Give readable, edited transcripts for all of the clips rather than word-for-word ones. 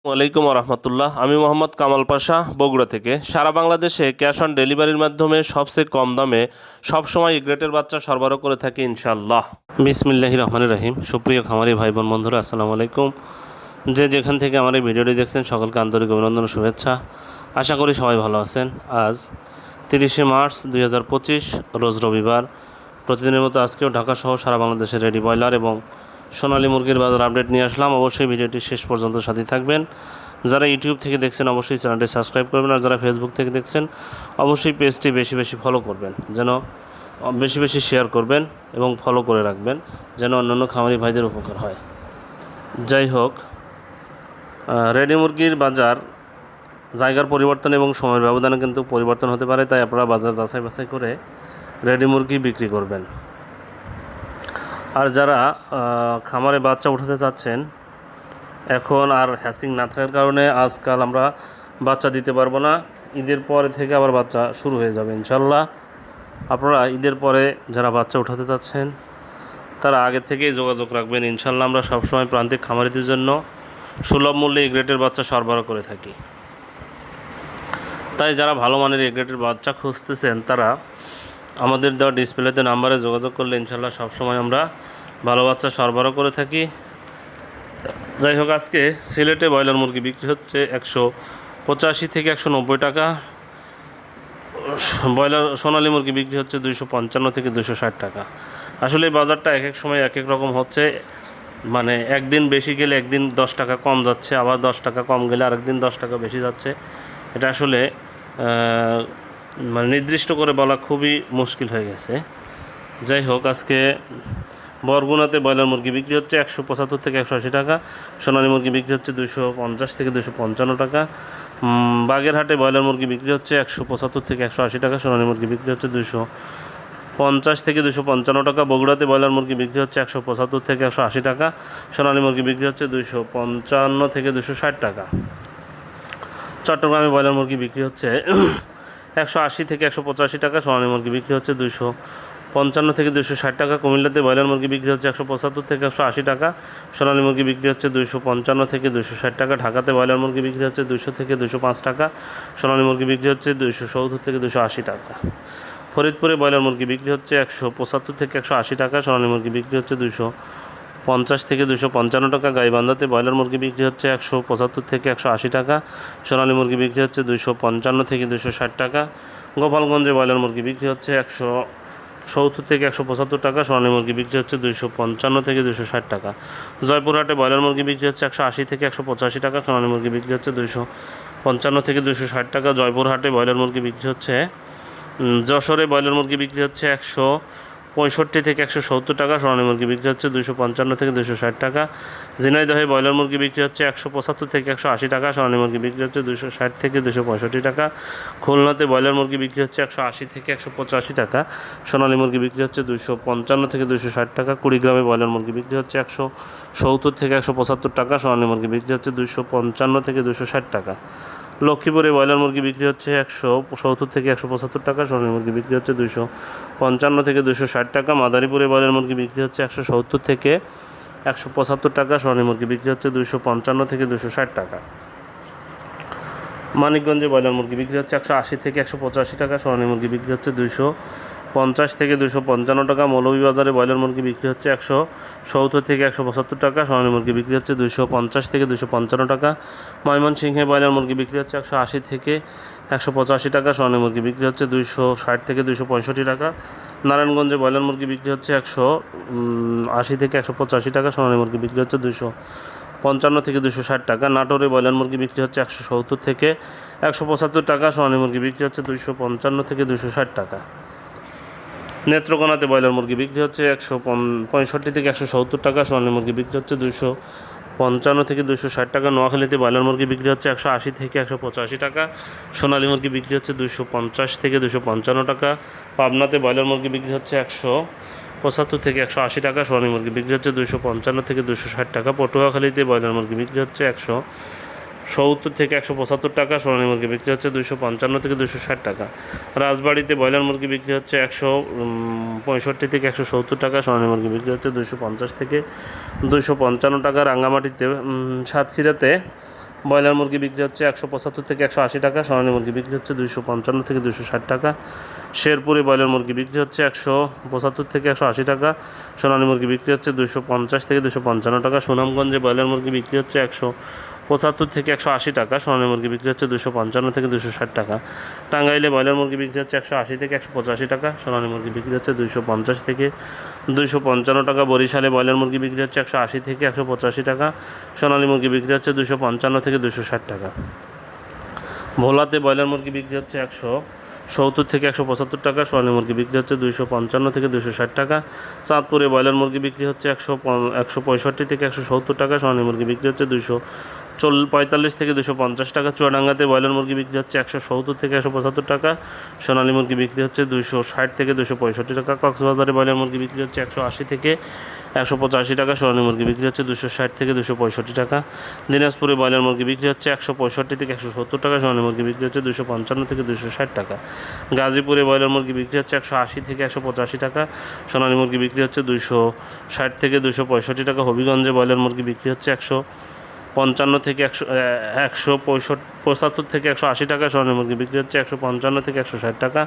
ওয়ালাইকুম রহমতুল্লাহ। আমি মোহাম্মদ কামাল পাশা, বগুড়া থেকে। সারা বাংলাদেশে ক্যাশ অন ডেলিভারির মাধ্যমে সবচেয়ে কম দামে সবসময় গ্রেটের বাচ্চা সরবরাহ করে থাকি ইনশাআল্লাহ। বিসমিল্লাহির রহমানির রহিম। সুপ্রিয় খামারি ভাই বোন বন্ধুরা, আসসালামু আলাইকুম। যে যেখান থেকে আমার এই ভিডিওটি দেখছেন সকলকে আন্তরিক অভিনন্দন ও শুভেচ্ছা। আশা করি সবাই ভালো আছেন। আজ 30শে মার্চ 2025 রোজ রবিবার। প্রতিদিনের মতো আজকেও ঢাকা সহ সারা বাংলাদেশের রেডি ব্রয়লার এবং সোনালী মুরগির বাজার আপডেট নিয়ে আসলাম। অবশ্যই ভিডিওটি শেষ পর্যন্ত সাথে থাকবেন। যারা ইউটিউব থেকে দেখছেন অবশ্যই চ্যানেলটি সাবস্ক্রাইব করবেন, আর যারা ফেসবুক থেকে দেখছেন অবশ্যই পেজটি বেশি বেশি ফলো করবেন, যেন বেশি বেশি শেয়ার করবেন এবং ফলো করে রাখবেন, যেন অন্যান্য খামারি ভাইদের উপকার হয়। যাই হোক, রেডি মুরগির বাজার জায়গার পরিবর্তন এবং সময়ের ব্যবধানে কিন্তু পরিবর্তন হতে পারে, তাই আপনারা বাজার যাচাই বাছাই করে রেডি মুরগি বিক্রি করবেন। আর যারা খামারে বাচ্চা উঠাতে চাচ্ছেন, এখন আর হ্যাসিং না থাকার কারণে আজকাল আমরা বাচ্চা দিতে পারবো না, ঈদের পরে থেকে আবার বাচ্চা শুরু হয়ে যাবে ইনশাল্লাহ। আপনারা ঈদের পরে যারা বাচ্চা উঠাতে চাচ্ছেন তারা আগে থেকেই যোগাযোগ রাখবেন ইনশাল্লাহ। আমরা সবসময় প্রান্তিক খামারিদের জন্য সুলভ মূল্যে এই গ্রেটের বাচ্চা সরবরাহ করে থাকি। তাই যারা ভালো মানের এই গ্রেটের বাচ্চা খুঁজতেছেন তারা আমাদের দেওয়া ডিসপ্লেতে নাম্বারে যোগাযোগ করলে ইনশাল্লাহ সবসময় আমরা ভালো বাচ্চা সরবরাহ করে থাকি। যাই হোক, আজকে সিলেটে ব্রয়লার মুরগি বিক্রি হচ্ছে 185 থেকে 190 টাকা। ব্রয়লার সোনালী মুরগি বিক্রি হচ্ছে 255 থেকে 260 টাকা। আসলে এই বাজারটা এক এক সময় এক এক রকম হচ্ছে, মানে একদিন বেশি গেলে একদিন 10 টাকা কম যাচ্ছে, আবার 10 টাকা কম গেলে আরেকদিন 10 টাকা বেশি যাচ্ছে। এটা আসলে মানে নির্দিষ্ট করে বলা খুবই মুশকিল হয়ে গেছে। যাই হোক, আজকে বরগুনাতে ব্রয়লার মুরগি বিক্রি হচ্ছে 175 থেকে 180 টাকা। সোনালী মুরগি বিক্রি হচ্ছে 250 থেকে 255 টাকা। বাগেরহাটে ব্রয়লার মুরগি বিক্রি হচ্ছে 175 থেকে 180 টাকা। সোনালী মুরগি বিক্রি হচ্ছে 250 থেকে 255 টাকা। বগুড়াতে ব্রয়লার মুরগি বিক্রি হচ্ছে 175 থেকে 180 টাকা। সোনালী মুরগি বিক্রি হচ্ছে 255 থেকে 260 টাকা। চট্টগ্রামে ব্রয়লার মুরগি বিক্রি হচ্ছে 180 থেকে 185 টাকা। সোনালী মুরগি বিক্রি হচ্ছে 255 থেকে 260 টাকা। কুমিল্লাতে ব্রয়লার মুরগি বিক্রি হচ্ছে 175 থেকে 180 টাকা। সোনালী মুরগি বিক্রি হচ্ছে 255 থেকে 260 টাকা। ঢাকাতে ব্রয়লার মুরগি বিক্রি হচ্ছে 200 থেকে 205 টাকা। সোনালী মুরগি বিক্রি হচ্ছে 270 থেকে 280 টাকা। ফরিদপুরে ব্রয়লার মুরগি বিক্রি হচ্ছে 175 থেকে 180 টাকা। সোনালী মুরগি বিক্রি হচ্ছে 250 থেকে 255 টাকা। গাইবান্ধাতে ব্রয়লার মুরগি বিক্রি হচ্ছে 175 থেকে 180 টাকা। সোনালী মুরগি বিক্রি হচ্ছে 255 থেকে 260 টাকা। গোপালগঞ্জে ব্রয়লার মুরগি বিক্রি হচ্ছে 170 থেকে 175 টাকা। সোনালী মুরগি বিক্রি হচ্ছে 255 থেকে 260 টাকা। জয়পুরহাটে ব্রয়লার মুরগি বিক্রি হচ্ছে 180 থেকে 185 টাকা। সোনালী মুরগি বিক্রি হচ্ছে 255 থেকে 260 টাকা। জয়পুরহাটে ব্রয়লার মুরগি বিক্রি হচ্ছে। যশোরে ব্রয়লার মুরগি বিক্রি হচ্ছে 165 থেকে 170 টাকা। সোনালী মুরগি বিক্রি হচ্ছে 255 থেকে 260 টাকা। ঝিনাইদহে ব্রয়লার মুরগি বিক্রি হচ্ছে 175 থেকে 180 টাকা। সোনালী মুরগি বিক্রি হচ্ছে 260 থেকে 265 টাকা। খুলনাতে ব্রয়লার মুরগি বিক্রি হচ্ছে 180 থেকে 185 টাকা। সোনালী মুরগি বিক্রি হচ্ছে 255 থেকে 260 টাকা। কুড়িগ্রামে ব্রয়লার মুরগি বিক্রি হচ্ছে 170 থেকে 175 টাকা। সোনালী মুরগি বিক্রি হচ্ছে 255 থেকে 260 টাকা। লক্ষ্মীপুরে ব্রয়লার মুরগি বিক্রি হচ্ছে 170 থেকে 175 টাকা। সোনালী মুরগি বিক্রি হচ্ছে 255 থেকে 260 টাকা। মাদারীপুরে ব্রয়লার মুরগি বিক্রি হচ্ছে 170 থেকে 175 টাকা। সোনালী মুরগি বিক্রি হচ্ছে 255 থেকে 260 টাকা। মানিকগঞ্জে ব্রয়লার মুরগি বিক্রি হচ্ছে 180 থেকে 185 টাকা। সোনালী মুরগি বিক্রি হচ্ছে 250 থেকে 255 টাকা। মৌলভীবাজারে ব্রয়লার মুরগি বিক্রি হচ্ছে 170 থেকে 175 টাকা। সোনালী মুরগি বিক্রি হচ্ছে 250 থেকে 255 টাকা। ময়মনসিংহে ব্রয়লার মুরগি বিক্রি হচ্ছে 180 থেকে 185 টাকা। সোনালী মুরগি বিক্রি হচ্ছে 260 থেকে 265 টাকা। নারায়ণগঞ্জে ব্রয়লার মুরগি বিক্রি হচ্ছে 180 থেকে 185 টাকা। সোনালী মুরগি বিক্রি হচ্ছে 255 থেকে 260 টাকা। নাটোরে ব্রয়লার মুরগি বিক্রি হচ্ছে 170 থেকে 175 টাকা। সোনালী মুরগি বিক্রি হচ্ছে 255 থেকে 260 টাকা। নেত্রকোনাতে ব্রয়লার মুরগি বিক্রি হচ্ছে 165 থেকে 170 টাকা। সোনালী মুরগি বিক্রি হচ্ছে 255 থেকে 260 টাকা। নোয়াখালীতে ব্রয়লার মুরগি বিক্রি হচ্ছে 180 থেকে 185 টাকা। সোনালী মুরগি বিক্রি হচ্ছে 250 থেকে 255 টাকা। পাবনাতে ব্রয়লার মুরগি বিক্রি হচ্ছে 175 থেকে 180 টাকা। সোনালী মুরগি বিক্রি হচ্ছে 255 থেকে 260 টাকা। পটুয়াখালীতে ব্রয়লার মুরগি বিক্রি হচ্ছে 170 থেকে 175 টাকা। সোনালী মুরগি বিক্রি হচ্ছে 255 থেকে 260 টাকা। রাজবাড়িতে ব্রয়লার মুরগি বিক্রি হচ্ছে 165 থেকে 170 টাকা। সোনালী মুরগি বিক্রি হচ্ছে 250 থেকে 255 টাকা। রাঙ্গামাটিতে সাতক্ষীরাতে ব্রয়লার মুরগি বিক্রি হচ্ছে 175 থেকে 180 টাকা, সোনালী মুরগি বিক্রি হচ্ছে 255 থেকে 260 টাকা। শেরপুরে ব্রয়লার মুরগি বিক্রি হচ্ছে 175 থেকে 180 টাকা, সোনালী মুরগি বিক্রি হচ্ছে 250 থেকে 255 টাকা। সুনামগঞ্জে ব্রয়লার মুরগি বিক্রি হচ্ছে 175 থেকে 180 টাকা, সোনালী মুরগি বিক্রি হচ্ছে 255 থেকে 260 টাকা। টাঙ্গাইলে ব্রয়লার মুরগি বিক্রি হচ্ছে 180 থেকে 185 টাকা, সোনালী মুরগি বিক্রি হচ্ছে 250 থেকে 255 টাকা। বরিশালে ব্রয়লার মুরগি বিক্রি হচ্ছে 180 থেকে 185 টাকা, সোনালী মুরগি বিক্রি হচ্ছে 255 থেকে 260 টাকা। ভোলাতে ব্রয়লার মুরগি বিক্রি হচ্ছে 170 থেকে 175 টাকা, সোনালী মুরগি বিক্রি হচ্ছে 255 থেকে 260 টাকা। চাঁদপুরে ব্রয়লার মুরগি বিক্রি হচ্ছে 165 থেকে 170 টাকা, সোনালী মুরগি বিক্রি হচ্ছে 245 থেকে 250 টাকা। চুয়াডাঙ্গাতে ব্রয়লার মুরগি বিক্রি হচ্ছে 170 থেকে 175 টাকা, সোনালী মুরগি বিক্রি হচ্ছে 260 থেকে 265 টাকা। কক্সবাজারে ব্রয়লার মুরগি বিক্রি হচ্ছে 180 থেকে 185 টাকা, সোনালী মুরগি বিক্রি হচ্ছে 260 থেকে 265 টাকা। দিনাজপুরে ব্রয়লার মুরগি বিক্রি হচ্ছে 165 থেকে 170 টাকা, সোনালী মুরগি বিক্রি হচ্ছে 255 থেকে 260 টাকা। গাজীপুরে ব্রয়লার মুরগি বিক্রি হচ্ছে 180 থেকে 185 টাকা, সোনালী মুরগি বিক্রি হচ্ছে 260 থেকে 265 টাকা। হবিগঞ্জে ব্রয়লার মুরগি বিক্রি হচ্ছে 155 থেকে 175 থেকে 180 টাকা, সোনালী মুরগি বিক্রি হচ্ছে 155 থেকে 160 টাকা।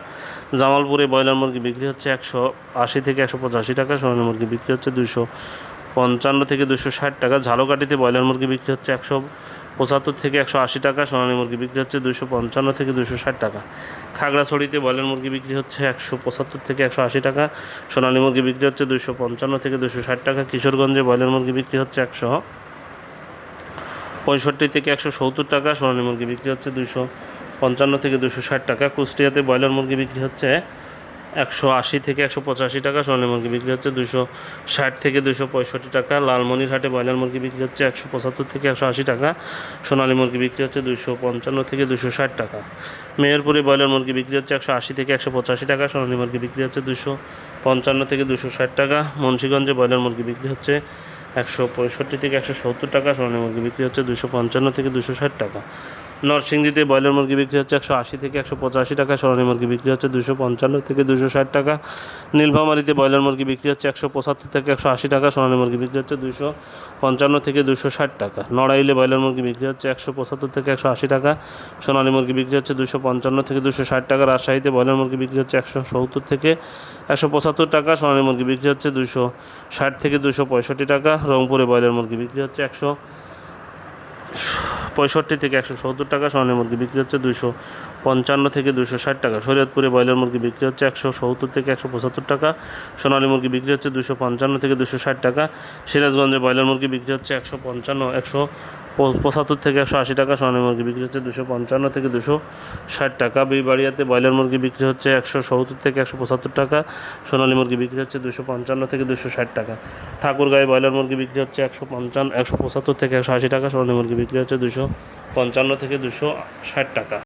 জামালপুরে ব্রয়লার মুরগি বিক্রি হচ্ছে 180 থেকে 185 টাকা, সোনালী মুরগি বিক্রি হচ্ছে 255 থেকে 260 টাকা। ঝালকাঠিতে ব্রয়লার মুরগি বিক্রি হচ্ছে 175 থেকে 180 টাকা, সোনালী মুরগি বিক্রি হচ্ছে 255 থেকে 260 টাকা। খাগড়াছড়িতে ব্রয়লার মুরগি বিক্রি হচ্ছে 175 থেকে 180 টাকা, সোনালী মুরগি বিক্রি হচ্ছে 255 থেকে 260 টাকা। কিশোরগঞ্জে ব্রয়লার মুরগি বিক্রি হচ্ছে 165 থেকে 170 টাকা, সোনালী মুরগি বিক্রি হচ্ছে 255 থেকে 260 টাকা। কুষ্টিয়াতে ব্রয়লার মুরগি বিক্রি হচ্ছে 180 থেকে 185 টাকা, সোনালী মুরগি বিক্রি হচ্ছে 260 থেকে 265 টাকা। লালমনিরহাটে ব্রয়লার মুরগি বিক্রি হচ্ছে 175 থেকে 180 টাকা, সোনালী মুরগি বিক্রি হচ্ছে 255 থেকে 260 টাকা। মেহেরপুরে ব্রয়লার মুরগি বিক্রি হচ্ছে 180 থেকে 185 টাকা, সোনালী মুরগি বিক্রি হচ্ছে 255 থেকে 260 টাকা। মুন্সিগঞ্জে ব্রয়লার মুরগি বিক্রি হচ্ছে 165 থেকে 170 টাকা, সোনালী মুরগি বিক্রি হচ্ছে 255 থেকে 260 টাকা। নরসিংদীতে ব্রয়লার মুরগি বিক্রি হচ্ছে 180 থেকে 185 টাকা, সোনালী মুরগি বিক্রি হচ্ছে 255 থেকে 260 টাকা। নীলফামারীতে ব্রয়লার মুরগি বিক্রি হচ্ছে 175 থেকে 180 টাকা, সোনালী মুরগি বিক্রি হচ্ছে 255 থেকে 260 টাকা। নড়াইলে ব্রয়লার মুরগি বিক্রি হচ্ছে 175 থেকে 180 টাকা, সোনালী মুরগি বিক্রি হচ্ছে 255 থেকে 260 টাকা। রাজশাহীতে ব্রয়লার মুরগি বিক্রি হচ্ছে 170 থেকে 175 টাকা, সোনালী মুরগি বিক্রি হচ্ছে 260 থেকে 265 টাকা। রংপুরে ব্রয়লার মুরগি বিক্রি হচ্ছে 165 থেকে 170 টাকা, সোনালী মুরগি বিক্রি হচ্ছে 255 থেকে 260 টাকা। শরীয়তপুরে ব্রয়লার মুরগি বিক্রি হচ্ছে 170 থেকে 175 টাকা, সোনালী মুরগি বিক্রি হচ্ছে 255 থেকে 260 টাকা। সিরাজগঞ্জে ব্রয়লার মুরগি বিক্রি হচ্ছে 175 থেকে 180 টাকা, সোনালী মুরগি বিক্রি হচ্ছে 255 থেকে 260 টাকা। বিবাড়িয়াতে ব্রয়লার মুরগি বিক্রি হচ্ছে 170 থেকে 175 টাকা, সোনালী মুরগি বিক্রি হচ্ছে 255 থেকে 260 টাকা। ঠাকুরগাঁয়ে ব্রয়লার মুরগি বিক্রি হচ্ছে 175 থেকে 180 টাকা, সোনালী মুরগি বিক্রি হচ্ছে 255 থেকে 260 টাকা।